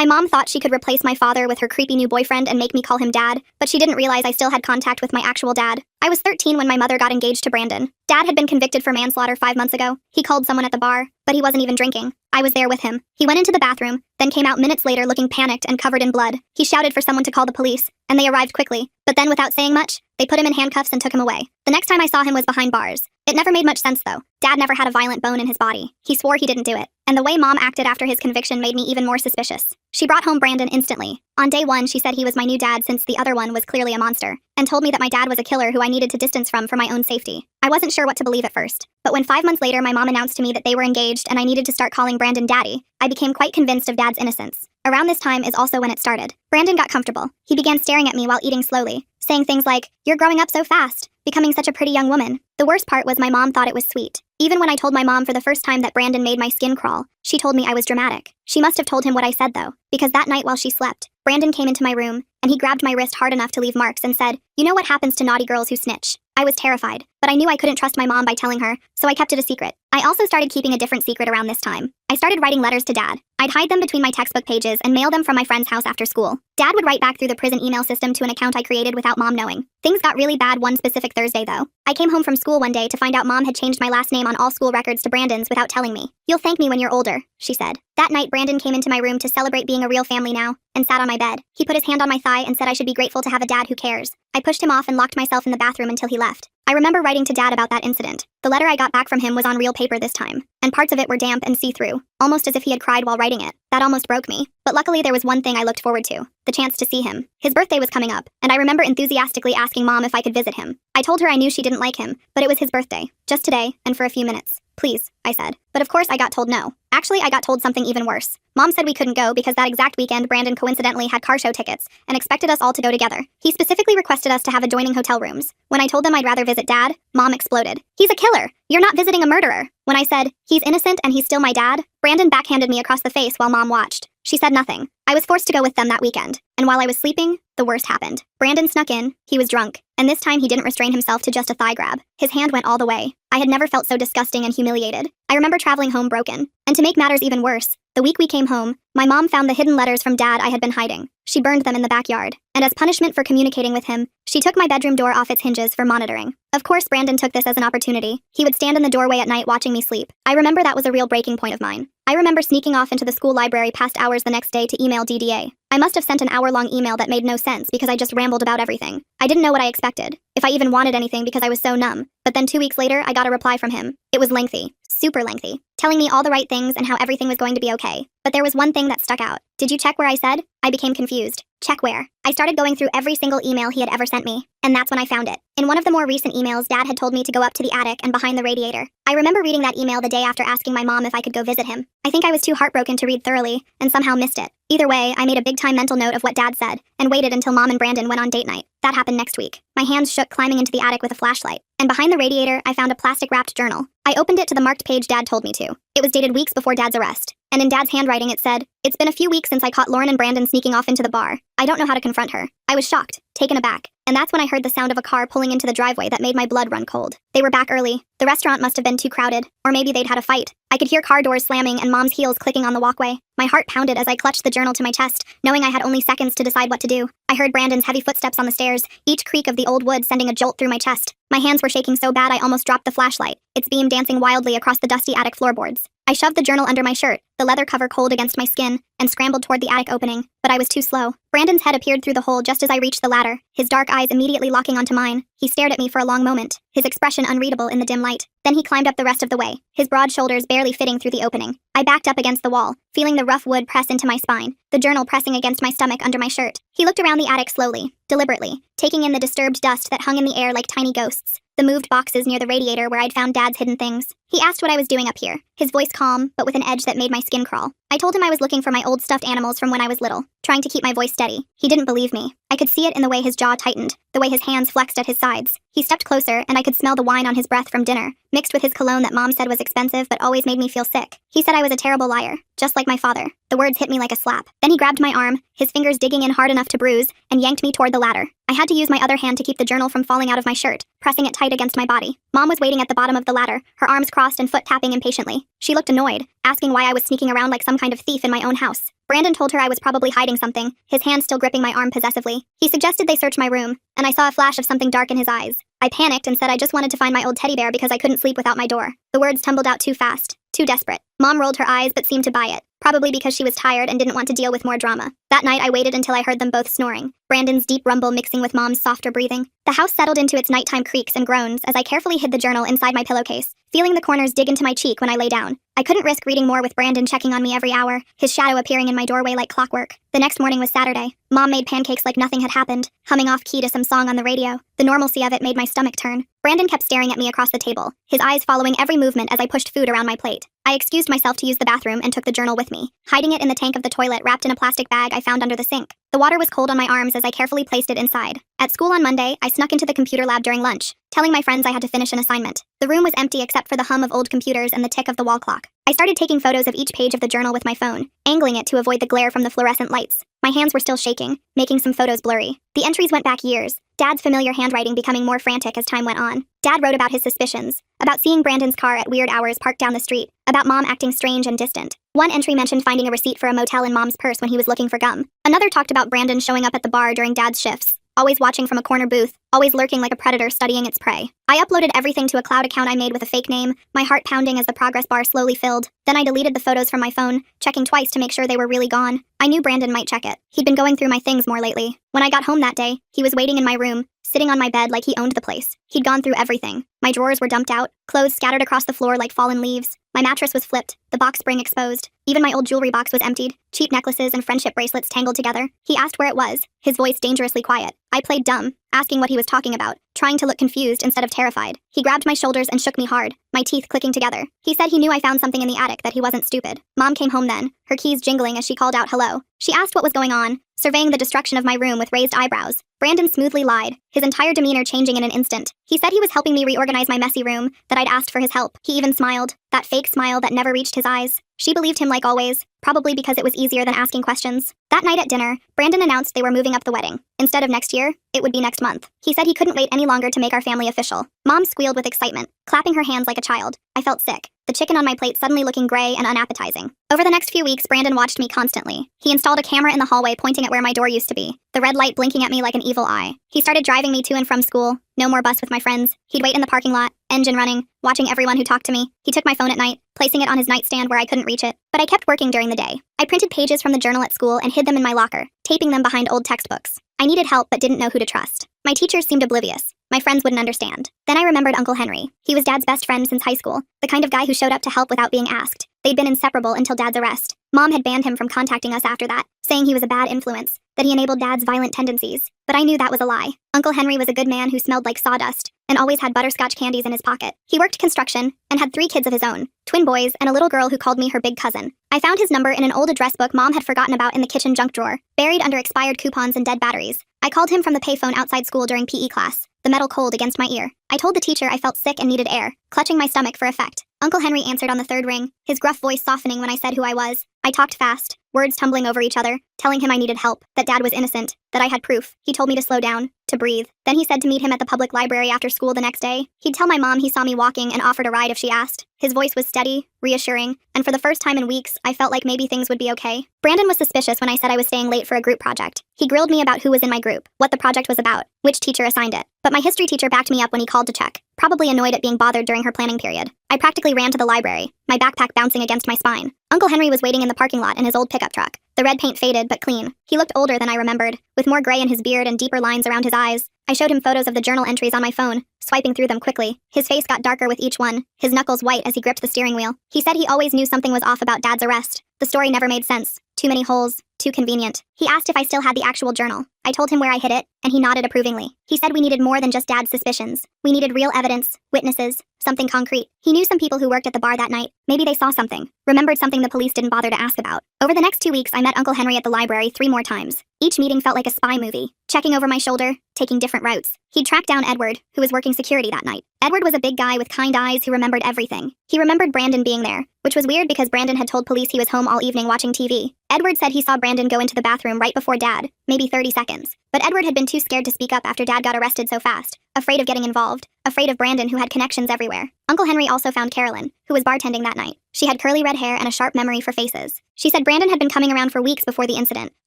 My mom thought she could replace my father with her creepy new boyfriend and make me call him Dad, but she didn't realize I still had contact with my actual dad. I was 13 when my mother got engaged to Brandon. Dad had been convicted for manslaughter 5 months ago. He called someone at the bar, but he wasn't even drinking. I was there with him. He went into the bathroom, then came out minutes later looking panicked and covered in blood. He shouted for someone to call the police, and they arrived quickly. But then, without saying much, they put him in handcuffs and took him away. The next time I saw him was behind bars. It never made much sense, though. Dad never had a violent bone in his body. He swore he didn't do it. And the way Mom acted after his conviction made me even more suspicious. She brought home Brandon instantly. On day 1, she said he was my new dad since the other one was clearly a monster, and told me that my dad was a killer who I needed to distance from for my own safety. I wasn't sure what to believe at first, but when 5 months later my mom announced to me that they were engaged and I needed to start calling Brandon Daddy, I became quite convinced of Dad's innocence. Around this time is also when it started. Brandon got comfortable. He began staring at me while eating slowly, saying things like, "You're growing up so fast, becoming such a pretty young woman." The worst part was my mom thought it was sweet. Even when I told my mom for the first time that Brandon made my skin crawl, she told me I was dramatic. She must have told him what I said though, because that night while she slept, Brandon came into my room, and he grabbed my wrist hard enough to leave marks and said, "You know what happens to naughty girls who snitch." I was terrified, but I knew I couldn't trust my mom by telling her, so I kept it a secret. I also started keeping a different secret around this time. I started writing letters to Dad. I'd hide them between my textbook pages and mail them from my friend's house after school. Dad would write back through the prison email system to an account I created without Mom knowing. Things got really bad one specific Thursday though. I came home from school one day to find out Mom had changed my last name on all school records to Brandon's without telling me. "You'll thank me when you're older," she said. That night Brandon came into my room to celebrate being a real family now, and sat on my bed. He put his hand on my thigh and said I should be grateful to have a dad who cares. I pushed him off and locked myself in the bathroom until he left. I remember writing to Dad about that incident. The letter I got back from him was on real paper this time, and parts of it were damp and see-through, almost as if he had cried while writing it. That almost broke me. But luckily there was one thing I looked forward to, the chance to see him. His birthday was coming up, and I remember enthusiastically asking Mom if I could visit him. I told her I knew she didn't like him, but it was his birthday, just today, and for a few minutes. "Please," I said. But of course I got told no. Actually, I got told something even worse. Mom said we couldn't go because that exact weekend Brandon coincidentally had car show tickets and expected us all to go together. He specifically requested us to have adjoining hotel rooms. When I told them I'd rather visit Dad, Mom exploded. "He's a killer! You're not visiting a murderer!" When I said, "He's innocent and he's still my dad," Brandon backhanded me across the face while Mom watched. She said nothing. I was forced to go with them that weekend, and while I was sleeping, the worst happened. Brandon snuck in, he was drunk, and this time he didn't restrain himself to just a thigh grab. His hand went all the way. I had never felt so disgusting and humiliated. I remember traveling home broken. And to make matters even worse, the week we came home, my mom found the hidden letters from Dad I had been hiding. She burned them in the backyard, and as punishment for communicating with him, she took my bedroom door off its hinges for monitoring. Of course, Brandon took this as an opportunity. He would stand in the doorway at night watching me sleep. I remember that was a real breaking point of mine. I remember sneaking off into the school library past hours the next day to email DDA. I must have sent an hour-long email that made no sense because I just rambled about everything. I didn't know what I expected, if I even wanted anything because I was so numb. But then 2 weeks later, I got a reply from him. It was lengthy, super lengthy, telling me all the right things and how everything was going to be okay. But there was one thing that stuck out. "Did you check where I said?" I became confused. Check where? I started going through every single email he had ever sent me, and that's when I found it. In one of the more recent emails, Dad had told me to go up to the attic and behind the radiator. I remember reading that email the day after asking my mom if I could go visit him. I think I was too heartbroken to read thoroughly, and somehow missed it. Either way, I made a big-time mental note of what Dad said, and waited until Mom and Brandon went on date night. That happened next week. My hands shook climbing into the attic with a flashlight, and behind the radiator, I found a plastic-wrapped journal. I opened it to the marked page Dad told me to. It was dated weeks before Dad's arrest, and in Dad's handwriting it said, "It's been a few weeks since I caught Lauren and Brandon sneaking off into the bar. I don't know how to confront her." I was shocked, taken aback, and that's when I heard the sound of a car pulling into the driveway that made my blood run cold. They were back early. The restaurant must have been too crowded, or maybe they'd had a fight. I could hear car doors slamming and Mom's heels clicking on the walkway. My heart pounded as I clutched the journal to my chest, knowing I had only seconds to decide what to do. I heard Brandon's heavy footsteps on the stairs, each creak of the old wood sending a jolt through my chest. My hands were shaking so bad I almost dropped the flashlight, its beam dancing wildly across the dusty attic floorboards. I shoved the journal under my shirt, the leather cover cold against my skin, and scrambled toward the attic opening, but I was too slow. Brandon's head appeared through the hole just as I reached the ladder, his dark eyes immediately locking onto mine. He stared at me for a long moment, his expression unreadable in the dim light. Then he climbed up the rest of the way, his broad shoulders barely fitting through the opening. I backed up against the wall, feeling the rough wood press into my spine, the journal pressing against my stomach under my shirt. He looked around the attic slowly, deliberately, taking in the disturbed dust that hung in the air like tiny ghosts, the moved boxes near the radiator where I'd found Dad's hidden things. He asked what I was doing up here, his voice calm, but with an edge that made my skin crawl. I told him I was looking for my old stuffed animals from when I was little, trying to keep my voice steady. He didn't believe me. I could see it in the way his jaw tightened, the way his hands flexed at his sides. He stepped closer, and I could smell the wine on his breath from dinner, mixed with his cologne that Mom said was expensive but always made me feel sick. He said I was a terrible liar, just like my father. The words hit me like a slap. Then he grabbed my arm, his fingers digging in hard enough to bruise, and yanked me toward the ladder. I had to use my other hand to keep the journal from falling out of my shirt, pressing it tight against my body. Mom was waiting at the bottom of the ladder, her arms crossed and foot tapping impatiently. She looked annoyed, asking why I was sneaking around like some kind of thief in my own house. Brandon told her I was probably hiding something, his hand still gripping my arm possessively. He suggested they search my room, and I saw a flash of something dark in his eyes. I panicked and said I just wanted to find my old teddy bear because I couldn't sleep without my door. The words tumbled out too fast, too desperate. Mom rolled her eyes but seemed to buy it, probably because she was tired and didn't want to deal with more drama. That night I waited until I heard them both snoring, Brandon's deep rumble mixing with Mom's softer breathing. The house settled into its nighttime creaks and groans as I carefully hid the journal inside my pillowcase, feeling the corners dig into my cheek when I lay down. I couldn't risk reading more with Brandon checking on me every hour, his shadow appearing in my doorway like clockwork. The next morning was Saturday. Mom made pancakes like nothing had happened, humming off key to some song on the radio. The normalcy of it made my stomach turn. Brandon kept staring at me across the table, his eyes following every movement as I pushed food around my plate. I excused myself to use the bathroom and took the journal with me, hiding it in the tank of the toilet wrapped in a plastic bag I found under the sink. The water was cold on my arms as I carefully placed it inside. At school on Monday, I snuck into the computer lab during lunch, telling my friends I had to finish an assignment. The room was empty except for the hum of old computers and the tick of the wall clock. I started taking photos of each page of the journal with my phone, angling it to avoid the glare from the fluorescent lights. My hands were still shaking, making some photos blurry. The entries went back years, Dad's familiar handwriting becoming more frantic as time went on. Dad wrote about his suspicions, about seeing Brandon's car at weird hours parked down the street, about Mom acting strange and distant. One entry mentioned finding a receipt for a motel in Mom's purse when he was looking for gum. Another talked about Brandon showing up at the bar during Dad's shifts, always watching from a corner booth, always lurking like a predator studying its prey. I uploaded everything to a cloud account I made with a fake name, my heart pounding as the progress bar slowly filled. Then I deleted the photos from my phone, checking twice to make sure they were really gone. I knew Brandon might check it. He'd been going through my things more lately. When I got home that day, he was waiting in my room, sitting on my bed like he owned the place. He'd gone through everything. My drawers were dumped out, clothes scattered across the floor like fallen leaves. My mattress was flipped, the box spring exposed. Even my old jewelry box was emptied, cheap necklaces and friendship bracelets tangled together. He asked where it was, his voice dangerously quiet. I played dumb, asking what he was talking about, trying to look confused instead of terrified. He grabbed my shoulders and shook me hard, my teeth clicking together. He said he knew I found something in the attic, that he wasn't stupid. Mom came home then, her keys jingling as she called out hello. She asked what was going on, surveying the destruction of my room with raised eyebrows. Brandon smoothly lied, his entire demeanor changing in an instant. He said he was helping me reorganize my messy room, that I'd asked for his help. He even smiled, that fake smile that never reached his eyes. She believed him like always, probably because it was easier than asking questions. That night at dinner, Brandon announced they were moving up the wedding. Instead of next year, it would be next month. He said he couldn't wait any longer to make our family official. Mom squealed with excitement, clapping her hands like a child. I felt sick, the chicken on my plate suddenly looking gray and unappetizing. Over the next few weeks, Brandon watched me constantly. He installed a camera in the hallway pointing at where my door used to be, the red light blinking at me like an evil eye. He started driving me to and from school, no more bus with my friends. He'd wait in the parking lot, engine running, watching everyone who talked to me. He took my phone at night, placing it on his nightstand where I couldn't reach it. But I kept working during the day. I printed pages from the journal at school and hid them in my locker, taping them behind old textbooks. I needed help but didn't know who to trust. My teachers seemed oblivious. My friends wouldn't understand. Then I remembered Uncle Henry. He was Dad's best friend since high school, the kind of guy who showed up to help without being asked. They'd been inseparable until Dad's arrest. Mom had banned him from contacting us after that, saying he was a bad influence, that he enabled Dad's violent tendencies. But I knew that was a lie. Uncle Henry was a good man who smelled like sawdust, and always had butterscotch candies in his pocket. He worked construction, and had 3 kids of his own, twin boys and a little girl who called me her big cousin. I found his number in an old address book Mom had forgotten about in the kitchen junk drawer, buried under expired coupons and dead batteries. I called him from the payphone outside school during PE class, the metal cold against my ear. I told the teacher I felt sick and needed air, clutching my stomach for effect. Uncle Henry answered on the 3rd ring, his gruff voice softening when I said who I was. I talked fast, words tumbling over each other, telling him I needed help, that Dad was innocent, that I had proof. He told me to slow down, to breathe. Then he said to meet him at the public library after school the next day. He'd tell my mom he saw me walking and offered a ride if she asked. His voice was steady, reassuring, and for the first time in weeks, I felt like maybe things would be okay. Brandon was suspicious when I said I was staying late for a group project. He grilled me about who was in my group, what the project was about, which teacher assigned it. But my history teacher backed me up when he called to check, probably annoyed at being bothered during her planning period. I practically ran to the library, my backpack bouncing against my spine. Uncle Henry was waiting in the parking lot in his old pickup truck. The red paint faded but clean. He looked older than I remembered, with more gray in his beard and deeper lines around his eyes. I showed him photos of the journal entries on my phone, swiping through them quickly. His face got darker with each one, his knuckles white as he gripped the steering wheel. He said he always knew something was off about Dad's arrest. The story never made sense. Too many holes, too convenient. He asked if I still had the actual journal. I told him where I hid it, and he nodded approvingly. He said we needed more than just Dad's suspicions. We needed real evidence, witnesses, something concrete. He knew some people who worked at the bar that night. Maybe they saw something, remembered something the police didn't bother to ask about. Over the next 2 weeks, I met Uncle Henry at the library 3 more times. Each meeting felt like a spy movie, checking over my shoulder, taking different routes. He'd tracked down Edward, who was working security that night. Edward was a big guy with kind eyes who remembered everything. He remembered Brandon being there, which was weird because Brandon had told police he was home all evening watching TV. Edward said he saw Brandon go into the bathroom right before Dad, maybe 30 seconds. But Edward had been too scared to speak up after Dad got arrested so fast, afraid of getting involved, afraid of Brandon, who had connections everywhere. Uncle Henry also found Carolyn, who was bartending that night. She had curly red hair and a sharp memory for faces. She said Brandon had been coming around for weeks before the incident,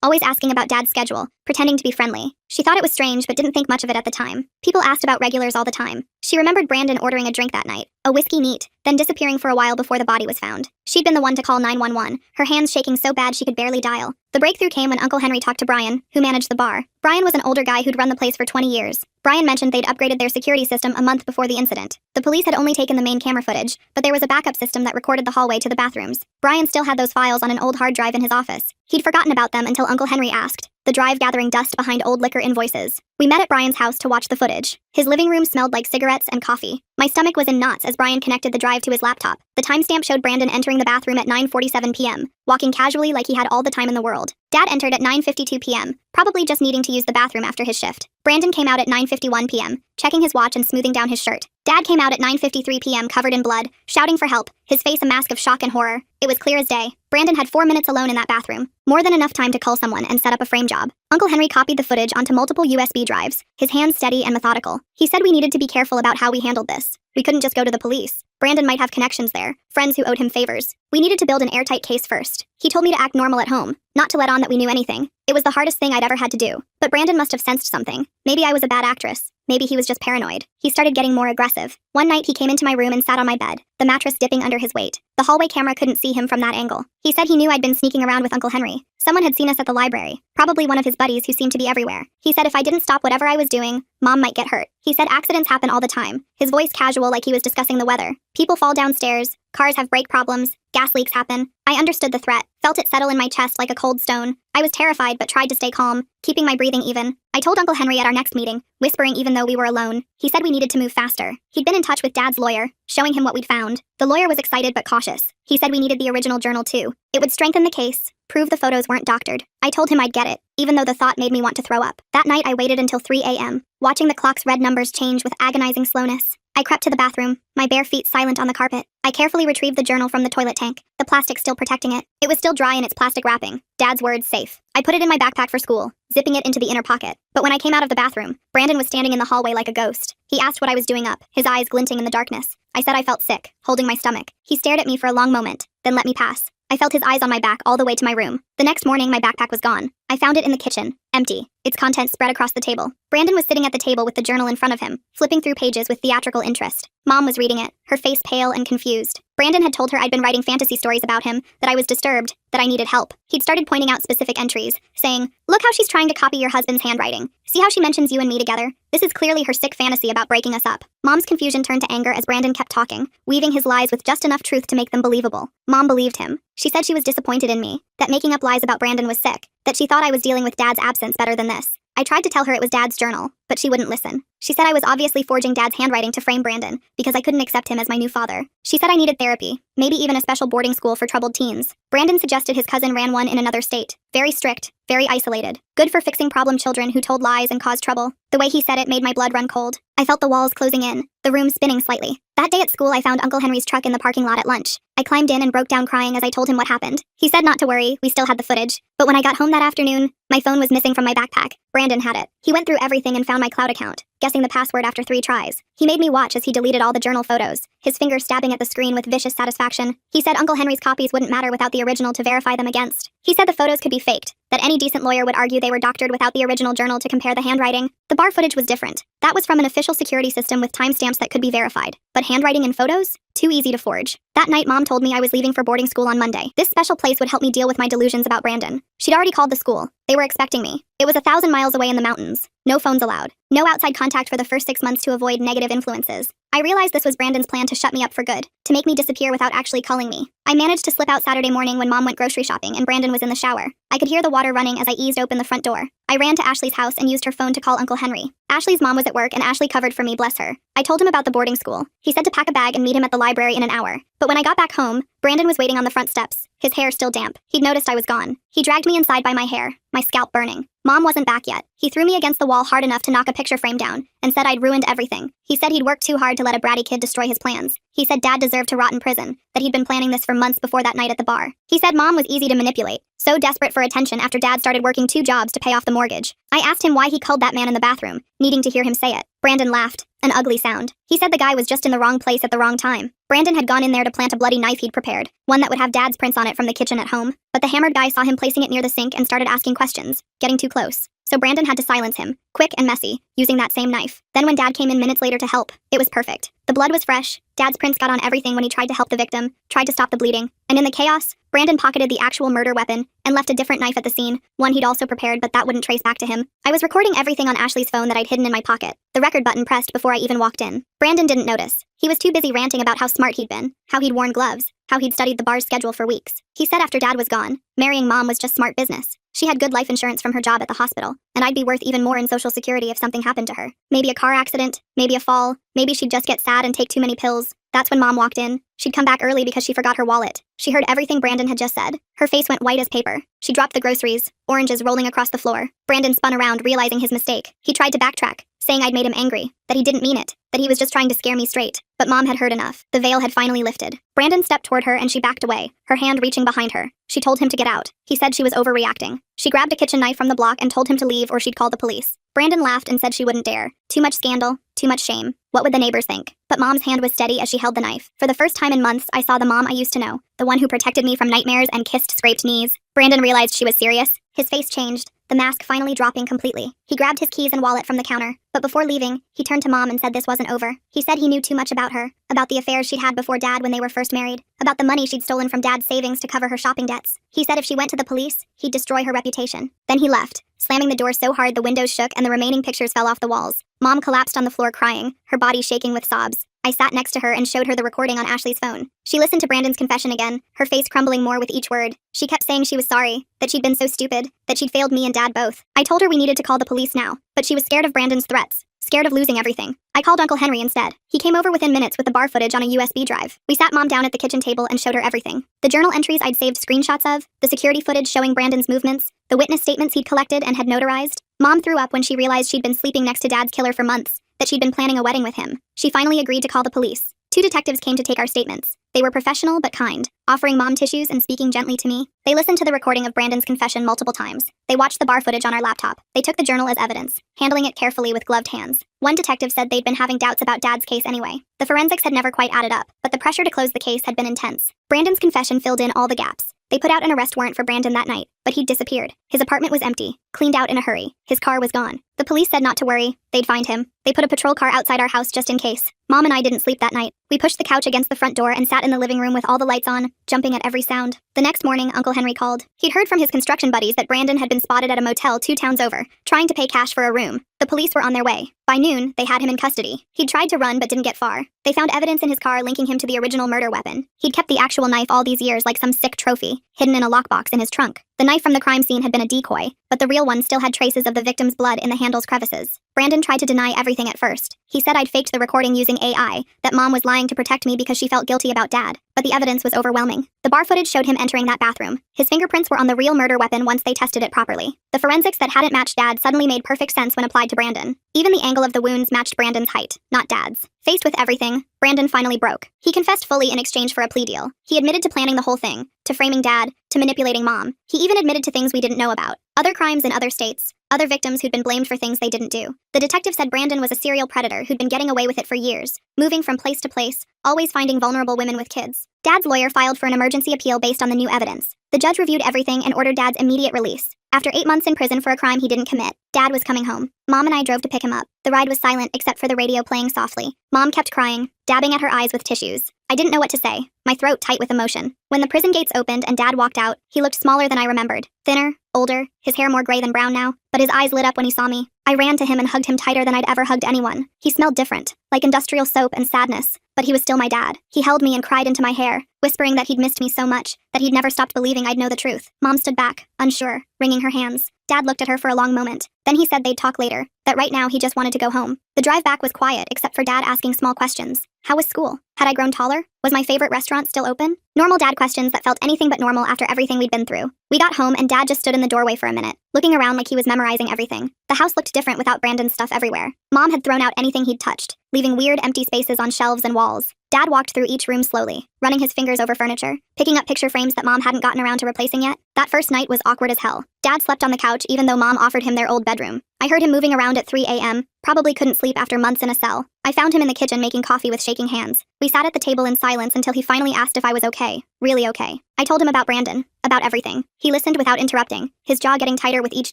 always asking about Dad's schedule, pretending to be friendly. She thought it was strange but didn't think much of it at the time. People asked about regulars all the time. She remembered Brandon ordering a drink that night, a whiskey neat, then disappearing for a while before the body was found. She'd been the one to call 911, her hands shaking so bad she could barely dial. The breakthrough came when Uncle Henry talked to Brian, who managed the bar. Brian was an older guy who'd run the place for 20 years. Brian mentioned they'd upgraded their security system a month before the incident. The police had only taken the main camera footage, but there was a backup system that recorded the hallway to the bathrooms. Brian still had those files on an old hard drive in his office. He'd forgotten about them until Uncle Henry asked, the drive gathering dust behind old liquor invoices. We met at Brian's house to watch the footage. His living room smelled like cigarettes and coffee. My stomach was in knots as Brian connected the drive to his laptop. The timestamp showed Brandon entering the bathroom at 9:47 p.m., walking casually like he had all the time in the world. Dad entered at 9:52 p.m., probably just needing to use the bathroom after his shift. Brandon came out at 9:51 p.m., checking his watch and smoothing down his shirt. Dad came out at 9:53 p.m. covered in blood, shouting for help, his face a mask of shock and horror. It was clear as day. Brandon had 4 minutes alone in that bathroom, more than enough time to call someone and set up a frame job. Uncle Henry copied the footage onto multiple USB drives, his hands steady and methodical. He said we needed to be careful about how we handled this. We couldn't just go to the police. Brandon might have connections there, friends who owed him favors. We needed to build an airtight case first. He told me to act normal at home, not to let on that we knew anything. It was the hardest thing I'd ever had to do. But Brandon must have sensed something. Maybe I was a bad actress. Maybe he was just paranoid. He started getting more aggressive. One night he came into my room and sat on my bed, the mattress dipping under his weight. The hallway camera couldn't see him from that angle. He said he knew I'd been sneaking around with Uncle Henry. Someone had seen us at the library, probably one of his buddies who seemed to be everywhere. He said if I didn't stop whatever I was doing, Mom might get hurt. He said accidents happen all the time, his voice casual like he was discussing the weather. People fall downstairs, cars have brake problems, gas leaks happen. I understood the threat, felt it settle in my chest like a cold stone. I was terrified but tried to stay calm, keeping my breathing even. I told Uncle Henry at our next meeting, whispering even though we were alone. He said we needed to move faster. He'd been in touch with Dad's lawyer, showing him what we'd found. The lawyer was excited but cautious. He said we needed the original journal too. It would strengthen the case, prove the photos weren't doctored. I told him I'd get it, even though the thought made me want to throw up. That night I waited until 3 a.m., watching the clock's red numbers change with agonizing slowness. I crept to the bathroom, my bare feet silent on the carpet. I carefully retrieved the journal from the toilet tank, the plastic still protecting it. It was still dry in its plastic wrapping. Dad's words safe. I put it in my backpack for school, zipping it into the inner pocket. But when I came out of the bathroom, Brandon was standing in the hallway like a ghost. He asked what I was doing up, his eyes glinting in the darkness. I said I felt sick, holding my stomach. He stared at me for a long moment, then let me pass. I felt his eyes on my back all the way to my room. The next morning, my backpack was gone. I found it in the kitchen, empty, its contents spread across the table. Brandon was sitting at the table with the journal in front of him, flipping through pages with theatrical interest. Mom was reading it, her face pale and confused. Brandon had told her I'd been writing fantasy stories about him, that I was disturbed, that I needed help. He'd started pointing out specific entries, saying, "Look how she's trying to copy your husband's handwriting. See how she mentions you and me together? This is clearly her sick fantasy about breaking us up." Mom's confusion turned to anger as Brandon kept talking, weaving his lies with just enough truth to make them believable. Mom believed him. She said she was disappointed in me, that making up lies about Brandon was sick, that she thought I was dealing with Dad's absence better than this. I tried to tell her it was Dad's journal, but she wouldn't listen. She said I was obviously forging Dad's handwriting to frame Brandon, because I couldn't accept him as my new father. She said I needed therapy, maybe even a special boarding school for troubled teens. Brandon suggested his cousin ran one in another state. Very strict, very isolated. Good for fixing problem children who told lies and caused trouble. The way he said it made my blood run cold. I felt the walls closing in, the room spinning slightly. That day at school I found Uncle Henry's truck in the parking lot at lunch. I climbed in and broke down crying as I told him what happened. He said not to worry, we still had the footage. But when I got home that afternoon, my phone was missing from my backpack. Brandon had it. He went through everything and found my cloud account, guessing the password after 3 tries. He made me watch as he deleted all the journal photos, his finger stabbing at the screen with vicious satisfaction. He said Uncle Henry's copies wouldn't matter without the original to verify them against. He said the photos could be faked, that any decent lawyer would argue they were doctored without the original journal to compare the handwriting. The bar footage was different. That was from an official security system with timestamps that could be verified. But handwriting in photos? Too easy to forge. That night, Mom told me I was leaving for boarding school on Monday. This special place would help me deal with my delusions about Brandon. She'd already called the school. They were expecting me. It was 1,000 miles away in the mountains. No phones allowed. No outside contact for the first 6 months to avoid negative influences. I realized this was Brandon's plan to shut me up for good, to make me disappear without actually calling me. I managed to slip out Saturday morning when Mom went grocery shopping and Brandon was in the shower. I could hear the water running as I eased open the front door. I ran to Ashley's house and used her phone to call Uncle Henry. Ashley's mom was at work and Ashley covered for me, bless her. I told him about the boarding school. He said to pack a bag and meet him at the library in an hour. But when I got back home, Brandon was waiting on the front steps, his hair still damp. He'd noticed I was gone. He dragged me inside by my hair, my scalp burning. Mom wasn't back yet. He threw me against the wall hard enough to knock a picture frame down and said I'd ruined everything. He said he'd worked too hard to let a bratty kid destroy his plans. He said Dad deserved to rot in prison, that he'd been planning this for months before that night at the bar. He said Mom was easy to manipulate, so desperate for attention after Dad started working 2 jobs to pay off the mortgage. I asked him why he called that man in the bathroom, needing to hear him say it. Brandon laughed, an ugly sound. He said the guy was just in the wrong place at the wrong time. Brandon had gone in there to plant a bloody knife he'd prepared, one that would have Dad's prints on it from the kitchen at home, but the hammered guy saw him placing it near the sink and started asking questions, getting too close. So Brandon had to silence him, quick and messy, using that same knife. Then when Dad came in minutes later to help, it was perfect. The blood was fresh, Dad's prints got on everything when he tried to help the victim, tried to stop the bleeding, and in the chaos, Brandon pocketed the actual murder weapon and left a different knife at the scene, one he'd also prepared but that wouldn't trace back to him. I was recording everything on Ashley's phone that I'd hidden in my pocket, the record button pressed before I even walked in. Brandon didn't notice. He was too busy ranting about how smart he'd been, how he'd worn gloves, how he'd studied the bar's schedule for weeks. He said after Dad was gone, marrying Mom was just smart business. She had good life insurance from her job at the hospital, and I'd be worth even more in Social Security if something happened to her. Maybe a car accident, maybe a fall, maybe she'd just get sad and take too many pills. That's when Mom walked in. She'd come back early because she forgot her wallet. She heard everything Brandon had just said. Her face went white as paper. She dropped the groceries, oranges rolling across the floor. Brandon spun around, realizing his mistake. He tried to backtrack, saying I'd made him angry, that he didn't mean it, that he was just trying to scare me straight. But Mom had heard enough. The veil had finally lifted. Brandon stepped toward her and she backed away, her hand reaching behind her. She told him to get out. He said she was overreacting. She grabbed a kitchen knife from the block and told him to leave or she'd call the police. Brandon laughed and said she wouldn't dare. Too much scandal, too much shame. What would the neighbors think? But Mom's hand was steady as she held the knife. For the first time in months, I saw the Mom I used to know, the one who protected me from nightmares and kissed scraped knees. Brandon realized she was serious. His face changed, the mask finally dropping completely. He grabbed his keys and wallet from the counter, but before leaving, he turned to Mom and said this wasn't over. He said he knew too much about her, about the affairs she'd had before Dad when they were first married, about the money she'd stolen from Dad's savings to cover her shopping debts. He said if she went to the police, he'd destroy her reputation. Then he left, slamming the door so hard the windows shook and the remaining pictures fell off the walls. Mom collapsed on the floor crying, her body shaking with sobs. I sat next to her and showed her the recording on Ashley's phone. She listened to Brandon's confession again, her face crumbling more with each word. She kept saying she was sorry, that she'd been so stupid, that she'd failed me and Dad both. I told her we needed to call the police now, but she was scared of Brandon's threats, scared of losing everything. I called Uncle Henry instead. He came over within minutes with the bar footage on a USB drive. We sat Mom down at the kitchen table and showed her everything. The journal entries I'd saved screenshots of, the security footage showing Brandon's movements, the witness statements he'd collected and had notarized. Mom threw up when she realized she'd been sleeping next to Dad's killer for months, that she'd been planning a wedding with him. She finally agreed to call the police. 2 detectives came to take our statements. They were professional but kind, offering Mom tissues and speaking gently to me. They listened to the recording of Brandon's confession multiple times. They watched the bar footage on our laptop. They took the journal as evidence, handling it carefully with gloved hands. One detective said they'd been having doubts about Dad's case anyway. The forensics had never quite added up, but the pressure to close the case had been intense. Brandon's confession filled in all the gaps. They put out an arrest warrant for Brandon that night, but he'd disappeared. His apartment was empty, cleaned out in a hurry. His car was gone. The police said not to worry, they'd find him. They put a patrol car outside our house just in case. Mom and I didn't sleep that night. We pushed the couch against the front door and sat in the living room with all the lights on, jumping at every sound. The next morning, Uncle Henry called. He'd heard from his construction buddies that Brandon had been spotted at a motel 2 towns over, trying to pay cash for a room. The police were on their way. By noon, they had him in custody. He'd tried to run but didn't get far. They found evidence in his car linking him to the original murder weapon. He'd kept the actual knife all these years like some sick trophy, hidden in a lockbox in his trunk. The knife from the crime scene had been a decoy, but the real one still had traces of the victim's blood in the handle's crevices. Brandon tried to deny everything at first. He said I'd faked the recording using AI, that Mom was lying to protect me because she felt guilty about Dad, but the evidence was overwhelming. The bar footage showed him entering that bathroom. His fingerprints were on the real murder weapon once they tested it properly. The forensics that hadn't matched Dad suddenly made perfect sense when applied to Brandon. Even the angle of the wounds matched Brandon's height, not Dad's. Faced with everything, Brandon finally broke. He confessed fully in exchange for a plea deal. He admitted to planning the whole thing, to framing Dad, to manipulating Mom. He even admitted to things we didn't know about. Other crimes in other states, other victims who'd been blamed for things they didn't do. The detective said Brandon was a serial predator who'd been getting away with it for years, moving from place to place, always finding vulnerable women with kids. Dad's lawyer filed for an emergency appeal based on the new evidence. The judge reviewed everything and ordered Dad's immediate release. After 8 months in prison for a crime he didn't commit, Dad was coming home. Mom and I drove to pick him up. The ride was silent except for the radio playing softly. Mom kept crying, dabbing at her eyes with tissues. I didn't know what to say, my throat tight with emotion. When the prison gates opened and Dad walked out, he looked smaller than I remembered. Thinner, older, his hair more gray than brown now, but his eyes lit up when he saw me. I ran to him and hugged him tighter than I'd ever hugged anyone. He smelled different, like industrial soap and sadness, but he was still my dad. He held me and cried into my hair, whispering that he'd missed me so much, that he'd never stopped believing I'd know the truth. Mom stood back, unsure, wringing her hands. Dad looked at her for a long moment. Then he said they'd talk later, that right now he just wanted to go home. The drive back was quiet except for Dad asking small questions. How was school? Had I grown taller? Was my favorite restaurant still open? Normal dad questions that felt anything but normal after everything we'd been through. We got home and Dad just stood in the doorway for a minute, looking around like he was memorizing everything. The house looked different without Brandon's stuff everywhere. Mom had thrown out anything he'd touched, leaving weird empty spaces on shelves and walls. Dad walked through each room slowly, running his fingers over furniture, picking up picture frames that Mom hadn't gotten around to replacing yet. That first night was awkward as hell. Dad slept on the couch even though Mom offered him their old bedroom. I heard him moving around at 3 a.m., probably couldn't sleep after months in a cell. I found him in the kitchen making coffee with shaking hands. We sat at the table in silence until he finally asked if I was okay. Really okay. I told him about Brandon, about everything. He listened without interrupting, his jaw getting tighter with each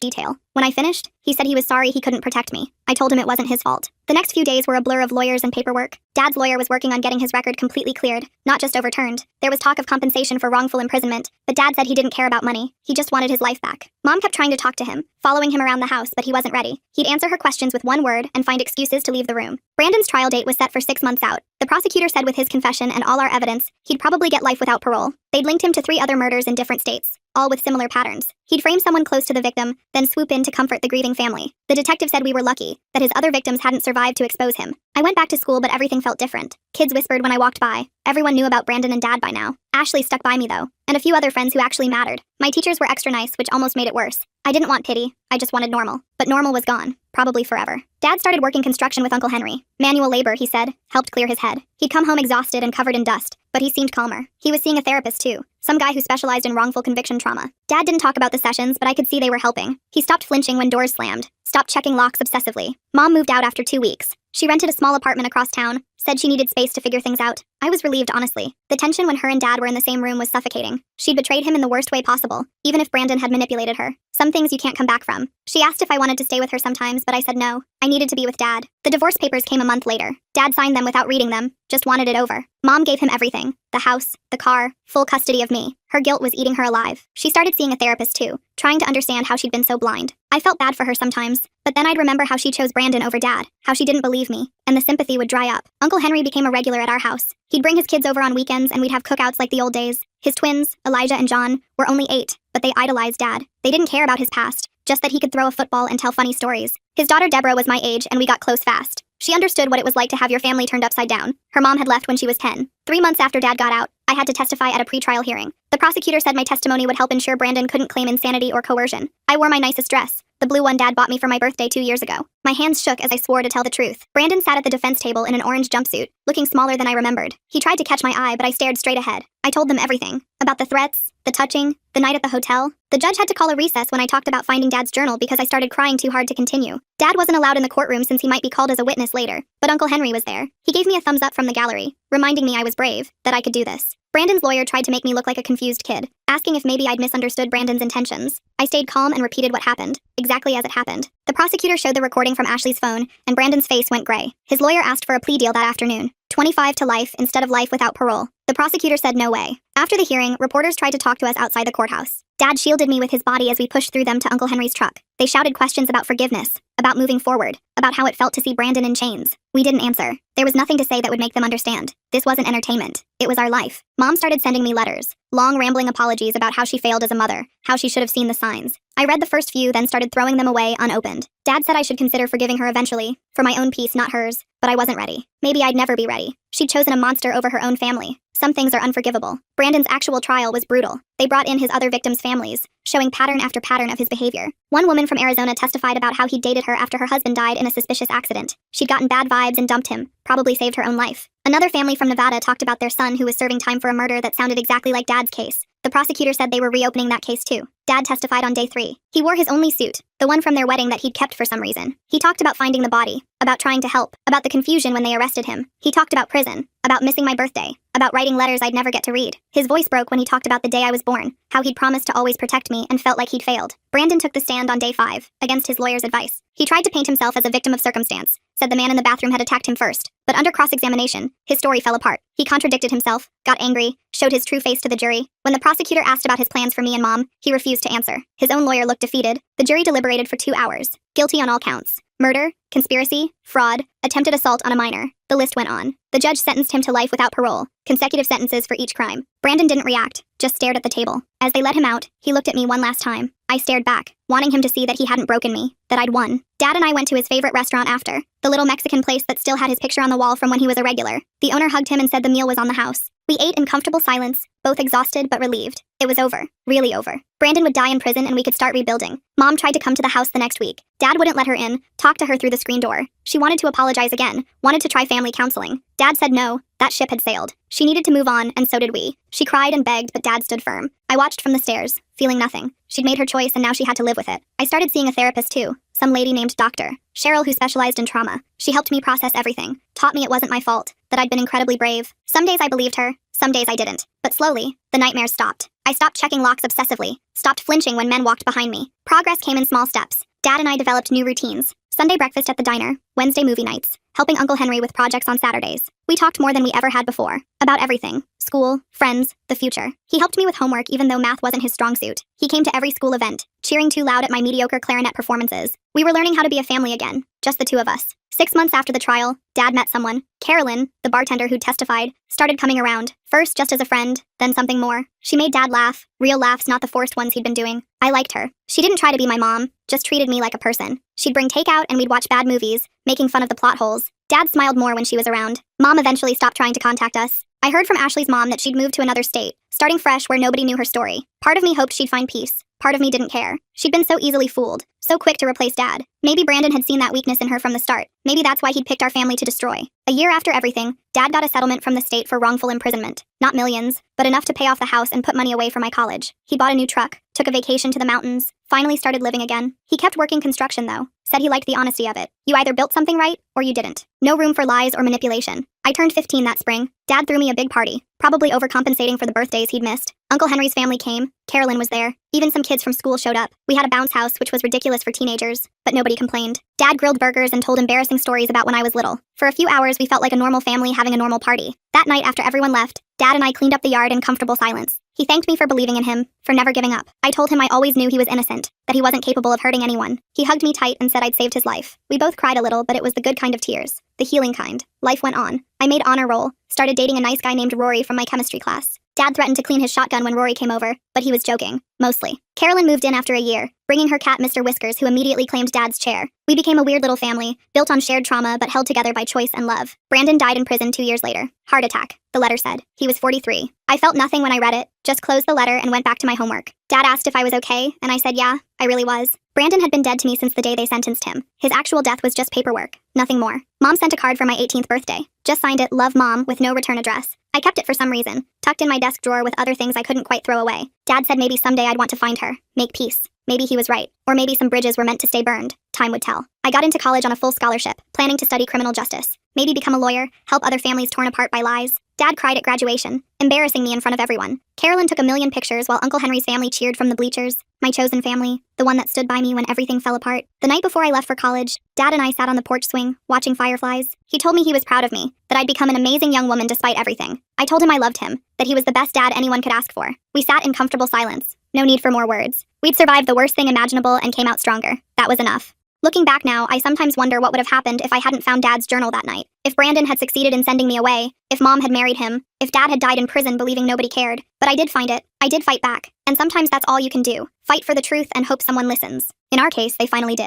detail. When I finished, he said he was sorry he couldn't protect me. I told him it wasn't his fault. The next few days were a blur of lawyers and paperwork. Dad's lawyer was working on getting his record completely cleared, not just overturned. There was talk of compensation for wrongful imprisonment, but Dad said he didn't care about money. He just wanted his life back. Mom kept trying to talk to him, following him around the house, but he wasn't ready. He'd answer her questions with one word and find excuses to leave the room. Brandon's trial date was set for 6 months out. The prosecutor said with his confession and all our evidence, he'd probably get life without parole. They'd linked him to 3 other murders in different states, all with similar patterns. He'd frame someone close to the victim, then swoop in to comfort the grieving family. The detective said we were lucky, that his other victims hadn't survived to expose him. I went back to school, but everything felt different. Kids whispered when I walked by. Everyone knew about Brandon and Dad by now. Ashley stuck by me though, and a few other friends who actually mattered. My teachers were extra nice, which almost made it worse. I didn't want pity, I just wanted normal. But normal was gone, probably forever. Dad started working construction with Uncle Henry. Manual labor, he said, helped clear his head. He'd come home exhausted and covered in dust, but he seemed calmer. He was seeing a therapist too, some guy who specialized in wrongful conviction trauma. Dad didn't talk about the sessions, but I could see they were helping. He stopped flinching when doors slammed, stopped checking locks obsessively. Mom moved out after 2 weeks. She rented a small apartment across town, said she needed space to figure things out. I was relieved, honestly. The tension when her and Dad were in the same room was suffocating. She'd betrayed him in the worst way possible, even if Brandon had manipulated her. Some things you can't come back from. She asked if I wanted to stay with her sometimes, but I said no. I needed to be with Dad. The divorce papers came a month later. Dad signed them without reading them, just wanted it over. Mom gave him everything. The house, the car, full custody of me. Her guilt was eating her alive. She started seeing a therapist too, trying to understand how she'd been so blind. I felt bad for her sometimes, but then I'd remember how she chose Brandon over Dad, how she didn't believe me, and the sympathy would dry up. Uncle Henry became a regular at our house. He'd bring his kids over on weekends and we'd have cookouts like the old days. His twins, Elijah and John, were only 8, but they idolized Dad. They didn't care about his past, just that he could throw a football and tell funny stories. His daughter Deborah was my age and we got close fast. She understood what it was like to have your family turned upside down. Her mom had left when she was 10. 3 months after Dad got out, I had to testify at a pretrial hearing. The prosecutor said my testimony would help ensure Brandon couldn't claim insanity or coercion. I wore my nicest dress, the blue one Dad bought me for my birthday 2 years ago. My hands shook as I swore to tell the truth. Brandon sat at the defense table in an orange jumpsuit, looking smaller than I remembered. He tried to catch my eye, but I stared straight ahead. I told them everything. About the threats, the touching, the night at the hotel. The judge had to call a recess when I talked about finding Dad's journal because I started crying too hard to continue. Dad wasn't allowed in the courtroom since he might be called as a witness later, but Uncle Henry was there. He gave me a thumbs up from the gallery, reminding me I was brave, that I could do this. Brandon's lawyer tried to make me look like a confused kid, asking if maybe I'd misunderstood Brandon's intentions. I stayed calm and repeated what happened, exactly as it happened. The prosecutor showed the recording from Ashley's phone, and Brandon's face went gray. His lawyer asked for a plea deal that afternoon, 25 to life instead of life without parole. The prosecutor said no way. After the hearing, reporters tried to talk to us outside the courthouse. Dad shielded me with his body as we pushed through them to Uncle Henry's truck. They shouted questions about forgiveness, about moving forward, about how it felt to see Brandon in chains. We didn't answer. There was nothing to say that would make them understand. This wasn't entertainment. It was our life. Mom started sending me letters, long rambling apologies about how she failed as a mother, how she should have seen the signs. I read the first few, then started throwing them away unopened. Dad said I should consider forgiving her eventually, for my own peace, not hers, but I wasn't ready. Maybe I'd never be ready. She'd chosen a monster over her own family. Some things are unforgivable. Brandon's actual trial was brutal. They brought in his other victims' families, showing pattern after pattern of his behavior. One woman from Arizona testified about how he dated her after her husband died in a suspicious accident. She'd gotten bad vibes and dumped him, probably saved her own life. Another family from Nevada talked about their son who was serving time for a murder that sounded exactly like Dad's case. The prosecutor said they were reopening that case too. Dad testified on day 3. He wore his only suit, the one from their wedding that he'd kept for some reason. He talked about finding the body, about trying to help, about the confusion when they arrested him. He talked about prison, about missing my birthday, about writing letters I'd never get to read. His voice broke when he talked about the day I was born, how he'd promised to always protect me and felt like he'd failed. Brandon took the stand on day 5, against his lawyer's advice. He tried to paint himself as a victim of circumstance, said the man in the bathroom had attacked him first. But under cross-examination, his story fell apart. He contradicted himself, got angry, showed his true face to the jury. When the prosecutor asked about his plans for me and Mom, he refused to answer. His own lawyer looked defeated. The jury deliberated for 2 hours. Guilty on all counts. Murder, conspiracy, fraud, attempted assault on a minor. The list went on. The judge sentenced him to life without parole, consecutive sentences for each crime. Brandon didn't react, just stared at the table. As they let him out, he looked at me one last time. I stared back, wanting him to see that he hadn't broken me, that I'd won. Dad and I went to his favorite restaurant after, the little Mexican place that still had his picture on the wall from when he was a regular. The owner hugged him and said the meal was on the house. We ate in comfortable silence, both exhausted but relieved. It was over. Really over. Brandon would die in prison and we could start rebuilding. Mom tried to come to the house the next week. Dad wouldn't let her in, talked to her through the screen door. She wanted to apologize again, wanted to try family counseling. Dad said no, that ship had sailed. She needed to move on, and so did we. She cried and begged, but Dad stood firm. I watched from the stairs, feeling nothing. She'd made her choice and now she had to live with it. I started seeing a therapist too, some lady named Dr. Cheryl who specialized in trauma. She helped me process everything, taught me it wasn't my fault, that I'd been incredibly brave. Some days I believed her, some days I didn't. But slowly, the nightmares stopped. I stopped checking locks obsessively, stopped flinching when men walked behind me. Progress came in small steps. Dad and I developed new routines. Sunday breakfast at the diner, Wednesday movie nights, helping Uncle Henry with projects on Saturdays. We talked more than we ever had before, about everything. School, friends, the future. He helped me with homework even though math wasn't his strong suit. He came to every school event, cheering too loud at my mediocre clarinet performances. We were learning how to be a family again, just the two of us. 6 months after the trial, Dad met someone. Carolyn, the bartender who testified, started coming around. First just as a friend, then something more. She made Dad laugh, real laughs, not the forced ones he'd been doing. I liked her. She didn't try to be my mom, just treated me like a person. She'd bring takeout and we'd watch bad movies, making fun of the plot holes. Dad smiled more when she was around. Mom eventually stopped trying to contact us. I heard from Ashley's mom that she'd moved to another state, starting fresh where nobody knew her story. Part of me hoped she'd find peace. Part of me didn't care. She'd been so easily fooled, so quick to replace Dad. Maybe Brandon had seen that weakness in her from the start. Maybe that's why he'd picked our family to destroy. A year after everything, Dad got a settlement from the state for wrongful imprisonment. Not millions, but enough to pay off the house and put money away for my college. He bought a new truck, took a vacation to the mountains, finally started living again. He kept working construction though, said he liked the honesty of it. You either built something right, or you didn't. No room for lies or manipulation. I turned 15 that spring. Dad threw me a big party, probably overcompensating for the birthdays he'd missed. Uncle Henry's family came. Carolyn was there. Even some kids from school showed up. We had a bounce house, which was ridiculous for teenagers, but nobody complained. Dad grilled burgers and told embarrassing stories about when I was little. For a few hours, we felt like a normal family having a normal party. That night, after everyone left, Dad and I cleaned up the yard in comfortable silence. He thanked me for believing in him, for never giving up. I told him I always knew he was innocent, that he wasn't capable of hurting anyone. He hugged me tight and said I'd saved his life. We both cried a little, but it was the good kind of tears. The healing kind. Life went on. I made honor roll, started dating a nice guy named Rory from my chemistry class. Dad threatened to clean his shotgun when Rory came over, but he was joking. Mostly. Carolyn moved in after a year, bringing her cat Mr. Whiskers, who immediately claimed Dad's chair. We became a weird little family, built on shared trauma but held together by choice and love. Brandon died in prison 2 years later. Heart attack, the letter said. He was 43. I felt nothing when I read it, just closed the letter and went back to my homework. Dad asked if I was okay, and I said yeah, I really was. Brandon had been dead to me since the day they sentenced him. His actual death was just paperwork, nothing more. Mom sent a card for my 18th birthday. Just signed it, Love Mom, with no return address. I kept it for some reason, tucked in my desk drawer with other things I couldn't quite throw away. Dad said maybe someday I'd want to find her, make peace. Maybe he was right. Or maybe some bridges were meant to stay burned. Time would tell. I got into college on a full scholarship, planning to study criminal justice. Maybe become a lawyer, help other families torn apart by lies. Dad cried at graduation, embarrassing me in front of everyone. Carolyn took a million pictures while Uncle Henry's family cheered from the bleachers. My chosen family, the one that stood by me when everything fell apart. The night before I left for college, Dad and I sat on the porch swing, watching fireflies. He told me he was proud of me, that I'd become an amazing young woman despite everything. I told him I loved him, that he was the best dad anyone could ask for. We sat in comfortable silence. No need for more words. We'd survived the worst thing imaginable and came out stronger. That was enough. Looking back now, I sometimes wonder what would have happened if I hadn't found Dad's journal that night. If Brandon had succeeded in sending me away, if Mom had married him, if Dad had died in prison believing nobody cared. But I did find it. I did fight back. And sometimes that's all you can do. Fight for the truth and hope someone listens. In our case, they finally did.